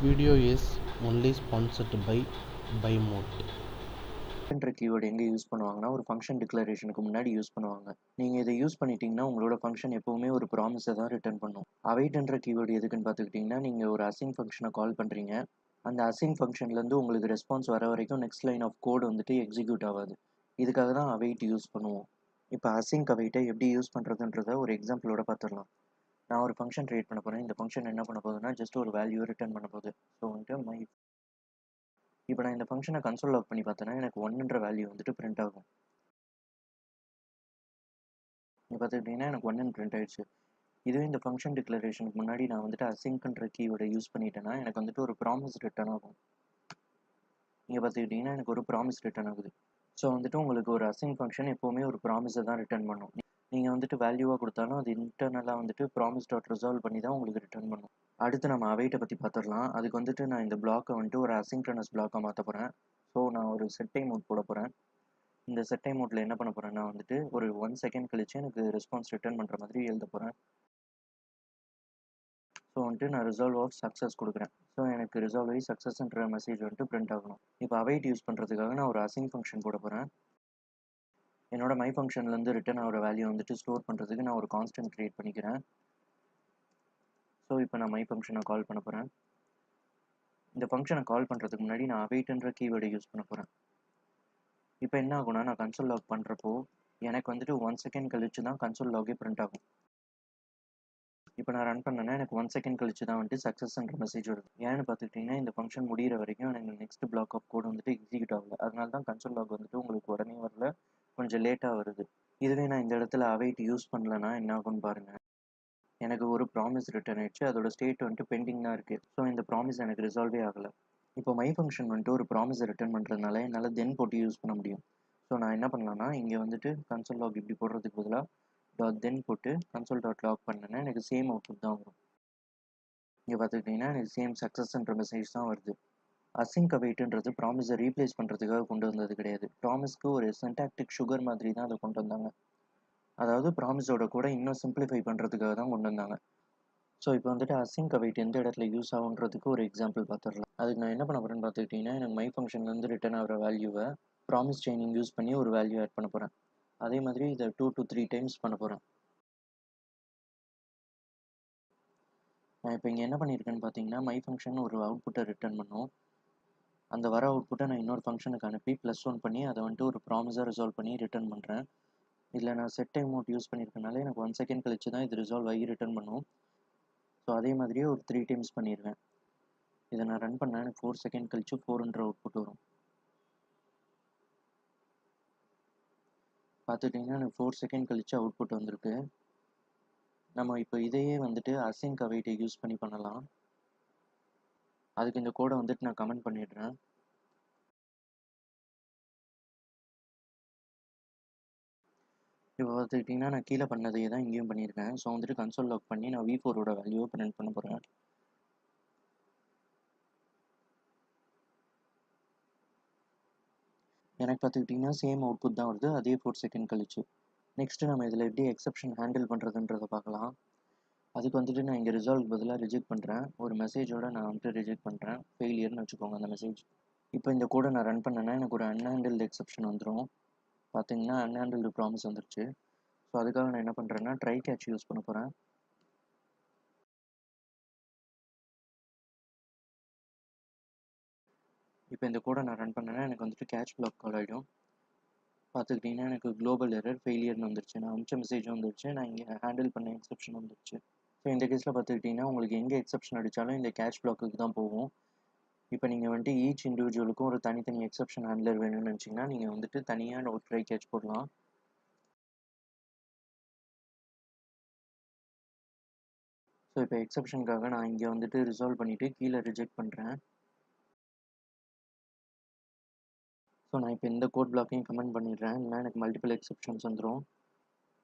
video is only sponsored by BuyMote. என்ற keyword எங்கே use பண்ணுவாங்கன்னா ஒரு ஃபங்க்ஷன் டிக்ளரேஷனுக்கு முன்னாடி யூஸ் பண்ணுவாங்க. நீங்கள் இதை யூஸ் பண்ணிட்டீங்கன்னா உங்களோட ஃபங்க்ஷன் எப்போவுமே ஒரு ப்ராமிஸை தான் ரிட்டர்ன் பண்ணும். அவைட்ன்ற கீவேர்டு எதுக்குன்னு பார்த்துக்கிட்டிங்கன்னா நீங்கள் ஒரு அசைன் ஃபங்க்ஷனை கால் பண்ணுறீங்க. அந்த அசைன் ஃபங்க்ஷன்லேருந்து உங்களுக்கு ரெஸ்பான்ஸ் வர வரைக்கும் நெக்ஸ்ட் லைன் ஆஃப் கோடு வந்துட்டு எக்ஸிக்யூட் ஆகாது. இதுக்காக தான் அவைட் யூஸ் பண்ணுவோம். இப்போ அசைன் அவைட்டை எப்படி யூஸ் பண்ணுறதுன்றத ஒரு எக்ஸாம்பிளோட பார்த்துடலாம். நான் ஒரு ஃபங்க்ஷன் க்ரியேட் பண்ண போகிறேன். இந்த ஃபங்க்ஷன் என்ன பண்ண போகுதுன்னா ஜஸ்ட் ஒரு வேல்யூ ரிட்டர்ன் பண்ண போகுது. ஸோ வந்துட்டு இப்போ நான் இந்த ஃபங்க்ஷனை கன்சோல் லாக் பண்ணி பார்த்தேன்னா எனக்கு 1ன்ற வேல்யூ வந்துட்டு பிரிண்ட் ஆகும். இங்கே பார்த்துக்கிட்டிங்கன்னா எனக்கு 1 பிரிண்ட் ஆயிடுச்சு. இதுவே இந்த ஃபங்க்ஷன் டிக்ளரேஷனுக்கு முன்னாடி நான் வந்துட்டு அசிங்க்ன்ற கீவேர்டை யூஸ் பண்ணிட்டேன்னா எனக்கு வந்துட்டு ஒரு ப்ராமிஸ் ரிட்டர்ன் ஆகும். இங்கே பார்த்துக்கிட்டிங்கன்னா எனக்கு ஒரு ப்ராமிஸ் ரிட்டர்ன் ஆகுது. ஸோ வந்துட்டு உங்களுக்கு ஒரு அசைன் ஃபங்க்ஷன் எப்போவுமே ஒரு ப்ராமிஸை தான் ரிட்டர்ன் பண்ணும். நீங்கள் வந்துட்டு வேல்யூவாக கொடுத்தாலும் அது இன்டர்னலாக வந்துட்டு ப்ராமிஸ் டாட் ரிசால்வ் பண்ணி தான் உங்களுக்கு ரிட்டர்ன் பண்ணும். அடுத்து நம்ம அவைட்டை பற்றி பார்த்துடலாம். அதுக்கு வந்துட்டு நான் இந்த பிளாக்கை வந்துட்டு ஒரு அசிங்க்ரனஸ் பிளாக்காக மாற்ற போகிறேன். ஸோ நான் ஒரு செட் டைம் மோட் போட போகிறேன். இந்த செட் டைம் மோட்டில் என்ன பண்ண போகிறேன்னா வந்துட்டு ஒரு 1 செகண்ட் கழிச்சு எனக்கு ரெஸ்பான்ஸ் ரிட்டர்ன் பண்ணுற மாதிரி எழுத போகிறேன். ஸோ வந்துட்டு நான் ரிசால்வ் ஆஃப் சக்ஸஸ் கொடுக்குறேன். ஸோ எனக்கு ரிசால்வ் ஆகி சக்ஸஸ்ன்ற மெசேஜ் வந்துட்டு பிரிண்ட் ஆகணும். இப்போ அவைட் யூஸ் பண்ணுறதுக்காக நான் ஒரு அசைன் ஃபங்க்ஷன் போட போகிறேன். என்னோட மை ஃபங்க்ஷன்லேருந்து ரிட்டர்ன் ஆகிற வேல்யூ வந்துட்டு ஸ்டோர் பண்ணுறதுக்கு நான் ஒரு கான்ஸ்டன்ட் க்ரியேட் பண்ணிக்கிறேன். ஸோ இப்போ நான் மை ஃபங்க்ஷனை கால் பண்ண போகிறேன். இந்த ஃபங்க்ஷனை கால் பண்ணுறதுக்கு முன்னாடி நான் அவைட்ன்ற கீவேர்டை யூஸ் பண்ண போகிறேன். இப்போ என்ன ஆகும்னா நான் கன்சோல் லாக் பண்ணுறப்போ எனக்கு வந்துட்டு 1 செகண்ட் கழிச்சு தான் கன்சோல் லாகே பிரிண்ட் ஆகும். இப்போ நான் ரன் பண்ணேன்னா எனக்கு 1 செகண்ட் கழிச்சு தான் வந்துட்டு சக்ஸஸ்ன்ற மெசேஜ் வருது. ஏன்னு பார்த்துக்கிட்டிங்கன்னா இந்த ஃபங்க்ஷன் முடிகிற வரைக்கும் எனக்கு நெக்ஸ்ட் பிளாக் ஆஃப் கோட் வந்துட்டு எக்ஸிக்யூட் ஆகல. அதனால தான் கன்சோல் லாக் வந்துட்டு உங்களுக்கு உடனே வரல, கொஞ்சம் லேட்டாக வருது. இதுவே நான் இந்த இடத்துல அவைட் யூஸ் பண்ணலன்னா என்ன ஆகும்னு பாருங்கள். எனக்கு ஒரு ப்ராமிஸ் ரிட்டர்ன் ஆயிடுச்சு. அதோட ஸ்டேட் வந்துட்டு பெண்டிங் தான் இருக்குது. ஸோ இந்த ப்ராமிஸ் எனக்கு ரிசால்வே ஆகலை. இப்போ மை ஃபங்க்ஷன் வந்துட்டு ஒரு ப்ராமிஸை ரிட்டர்ன் பண்ணுறதுனால என்னால் தென் போட்டு யூஸ் பண்ண முடியும். ஸோ நான் என்ன பண்ணலான்னா இங்கே வந்துட்டு கன்சோல் லாக் இப்படி போடுறதுக்கு பதிலாக டாட் தென் போட்டு கன்சோல் டாட் லாக் பண்ணேன்னா எனக்கு சேம் அவுட்புட் தான் வரும். இங்கே பார்த்துக்கிட்டிங்கன்னா எனக்கு சேம் சக்ஸஸ்ன்ற மெசேஜ் தான் வருது. அசிங்க் அவைட்ன்றது ப்ராமிஸை ரீப்ளேஸ் பண்ணுறதுக்காக கொண்டு வந்தது கிடையாது. ப்ராமிஸ்க்கு ஒரு சின்டாக்டிக் சுகர் மாதிரி தான் அதை கொண்டு வந்தாங்க. அதாவது ப்ராமிஸோட கூட இன்னும் சிம்பிளிஃபை பண்ணுறதுக்காக தான் கொண்டு வந்தாங்க. ஸோ இப்போ வந்துட்டு அசிங்க் அவைட் எந்த இடத்துல யூஸ் ஆகுன்றதுக்கு ஒரு எக்ஸாம்பிள் பார்த்துடலாம். அதுக்கு நான் என்ன பண்ண போகிறேன்னு பார்த்துக்கிட்டிங்கன்னா எனக்கு மை ஃபங்க்ஷன்லேருந்து ரிட்டர்ன் ஆகிற வேல்யூவை ப்ராமிஸ் செயினிங் யூஸ் பண்ணி ஒரு வேல்யூ ஆட் பண்ண போகிறேன். அதே மாதிரி இதை 2 to 3 டைம்ஸ் பண்ண போகிறேன். நான் இப்போ இங்கே என்ன பண்ணியிருக்கேன்னு பார்த்தீங்கன்னா மை ஃபங்க்ஷன் ஒரு அவுட்புட்டை ரிட்டர்ன் பண்ணும். அந்த வர அவுட்புட்டை நான் இன்னொரு ஃபங்க்ஷனுக்கு அனுப்பி +1 பண்ணி அதை வந்துட்டு ஒரு ப்ராமிஸாக ரிசால்வ் பண்ணி ரிட்டர்ன் பண்ணுறேன். இதில் நான் செட் டைம் மோட் யூஸ் பண்ணியிருக்கனால எனக்கு 1 செகண்ட் கழிச்சு தான் இது ரிசால்வ் ஆகி ரிட்டர்ன் பண்ணும். ஸோ அதே மாதிரியே ஒரு 3 டைம்ஸ் பண்ணிடுவேன். இதை நான் ரன் பண்ணேன். எனக்கு 4 செகண்ட் கழிச்சு 4ன்ற அவுட்புட் வரும். பார்த்துட்டிங்கன்னா எனக்கு 4 செகண்ட் கழிச்சு அவுட்புட் வந்திருக்கு. நம்ம இப்போ இதையே வந்துட்டு அசிங்க் அவைட்டை யூஸ் பண்ணி பண்ணலாம். அதுக்கு இந்த கோடை வந்துட்டு நான் கமெண்ட் பண்ணிடுறேன். இப்போ பார்த்துக்கிட்டிங்கன்னா நான் கீழே பண்ணதையே தான் இங்கேயும் பண்ணியிருக்கேன். ஸோ வந்துட்டு கன்சோல் லாக் பண்ணி நான் V4ஓட வேல்யூவை பிரிண்ட் பண்ண போகிறேன். எனக்கு பார்த்துக்கிட்டிங்கன்னா சேம் அவுட்புட் தான் வருது, அதே 4 செகண்ட் கழிச்சு. நெக்ஸ்ட்டு நம்ம இதில் எப்படி எக்ஸப்ஷன் ஹேண்டில் பண்ணுறதுன்றதை பார்க்கலாம். அதுக்கு வந்துட்டு நான் இங்கே ரிசால்வ் பதிலாக ரிஜெக்ட் பண்ணுறேன். ஒரு மெசேஜோட நான் வந்துட்டு ரிஜெக்ட் பண்ணுறேன். ஃபெயிலியர்னு வச்சுக்கோங்க அந்த மெசேஜ். இப்போ இந்த கோடை நான் ரன் பண்ணேன்னா எனக்கு ஒரு அன்ஹேண்டில்டு எக்ஸப்ஷன் வந்துடும். பார்த்தீங்கன்னா அன்ஹேண்டில்டு ப்ராமிஸ் வந்துருச்சு. ஸோ அதுக்காக நான் என்ன பண்ணுறேன்னா ட்ரை கேட்ச் யூஸ் பண்ண போகிறேன். இப்போ இந்த கோடை நான் ரன் பண்ணேன்னா எனக்கு வந்துட்டு கேட்ச் பிளாக் கால் ஆகிடும். பார்த்துக்கிட்டிங்கன்னா எனக்கு குளோபல் எரர் ஃபெயிலியர்னு வந்துருச்சு. நான் அனுப்பிச்ச மெசேஜும் வந்துருச்சு, நான் இங்கே ஹேண்டில் பண்ண எக்ஸப்ஷன் வந்துருச்சு. ஸோ இந்த கேஸில் பார்த்துக்கிட்டிங்கன்னா உங்களுக்கு எங்கே எக்ஸப்ஷன் அடித்தாலும் இந்த கேட்ச் பிளாக்குக்கு தான் போகும். இப்போ நீங்கள் வந்துட்டு ஈச் இண்டிவிஜுவலுக்கும் ஒரு தனித்தனி எக்ஸப்ஷன் ஹேண்ட்லர் வேணும்னு நினச்சிங்கன்னா நீங்கள் வந்துட்டு தனியாக ஒரு ட்ரை கேட்ச் போடலாம். ஸோ இப்போ எக்ஸப்ஷனுக்காக நான் இங்கே வந்துட்டு ரிசால்வ் பண்ணிவிட்டு கீழே ரிஜெக்ட் பண்ணுறேன். ஸோ நான் இப்போ இந்த கோட் பிளாக்கையும் கமெண்ட் பண்ணிடுறேன், இல்லைனா எனக்கு மல்டிபிள் எக்ஸப்ஷன்ஸ் வந்துடும்.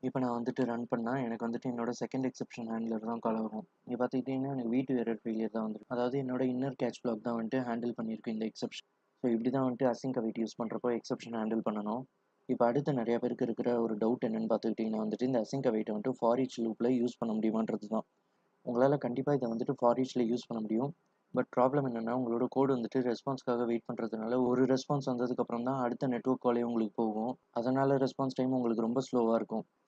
இப்போ நான் வந்துட்டு ரன் பண்ணால் எனக்கு வந்துட்டு என்னோட செகண்ட் எக்ஸப்ஷன் ஹேண்ட்லர் தான் கால் ஆகும். இங்கே பார்த்துக்கிட்டிங்கன்னா எனக்கு V2 எரர் ஃபெயிலியர் தான் வந்துருக்கு. அதாவது என்னோட இன்னர் கேட்ச் பிளாக் தான் வந்துட்டு ஹேண்டில் பண்ணியிருக்கு இந்த எக்ஸப்ஷன். ஸோ இப்படி தான் வந்துட்டு அசிங்க் அவைட் யூஸ் பண்ணுறப்போ எக்ஸப்ஷன் ஹேண்டில் பண்ணணும். இப்போ அடுத்து நிறைய பேருக்கு இருக்கிற ஒரு டவுட் என்னென்னு பார்த்துக்கிட்டிங்கன்னா வந்துட்டு இந்த அசிங்க் அவைட்டை வந்துட்டு ஃபார் ஈச் லூப்பில் யூஸ் பண்ண முடியுமான்றது தான். உங்களால் கண்டிப்பாக இதை வந்துட்டு ஃபார் ஈச்சில் யூஸ் பண்ண முடியும். பட் ப்ராப்ளம் என்னன்னா, உங்களோட கோடு வந்துட்டு ரெஸ்பான்ஸ்க்காக வெயிட் பண்றதுனால, ஒரு ரெஸ்பான்ஸ் வந்ததுக்கப்புறம் தான் அடுத்த நெட்வொர்க் காலே உங்களுக்கு போகும். அதனால ரெஸ்பான்ஸ் டைம் உங்களுக்கு ரொம்ப ஸ்லோவா இருக்கும்.